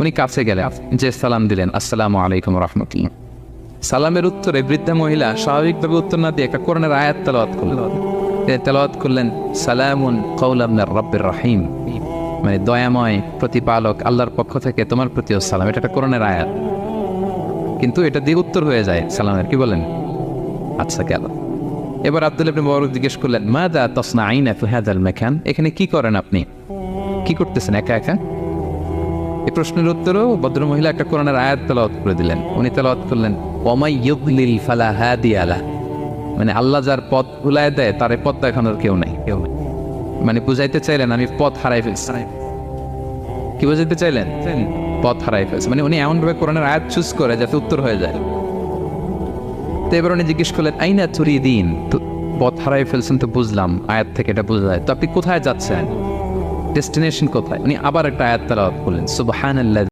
উনি কাছে গেলেন, যে সালাম দিলেন, আসসালামু আলাইকুম রাহমাতুল্লাহ। সালামের উত্তরে বৃদ্ধা মহিলা স্বাভাবিকভাবে উত্তর না দিয়ে একটা কোরআনের আয়াত তেলাওয়াত করলেন। তিনি তেলাওয়াত করলেন, সালামুন কাওলাম মির রাব্বির রহিম, মানে দয়াময় প্রতিপালক আল্লাহর পক্ষ থেকে তোমার প্রতিও সালাম। এটা একটা কোরআনের আয়াত, কিন্তু এটা দিয়ে উত্তর হয়ে যায় সালামের। কি বলেন? আচ্ছা গেল। এবার আব্দুল্লাহ ইবনে মুবারক জিজ্ঞেস করলেন, মাযা তাসনাঈনা ফি হাযাল মাকান, এখানে কি করেন আপনি, কি করতেছেন একা একা? এই প্রশ্নের উত্তরেও ভদ্রমহিলা একটা কোরআনের আয়াত তেলাওয়াত করে দিলেন। উনি তেলাওয়াত করলেন, ওয়ামাই ইউদ্লিল ফালা হাদিয়া লাহ, মানে আল্লাহ যার পথ ভুলায় দেয় তার পথ দেখানোর কেউ নাই। মানে বুঝাইতে চাইলেন আমি পথ হারাই ফেলছি। কি বুঝাইতে চাইলেন? পথ হারাই ফেলছি, মানে উনি এমনভাবে কোরআনের আয়াত চুজ করে যাতে উত্তর হয়ে যায়। তো এবার উনি জিজ্ঞেস করলেন, আইনা তুরিদিন, তো পথ হারাই ফেলছেন তো বুঝলাম, আয়াত থেকে এটা বোঝা যায়, তো আপনি কোথায় যাচ্ছেন, ডেস্টিনেশন কোথায়? উনি আবার একটা আয়াত তেলাওয়াত করলেন, সুবহানাল্লাহ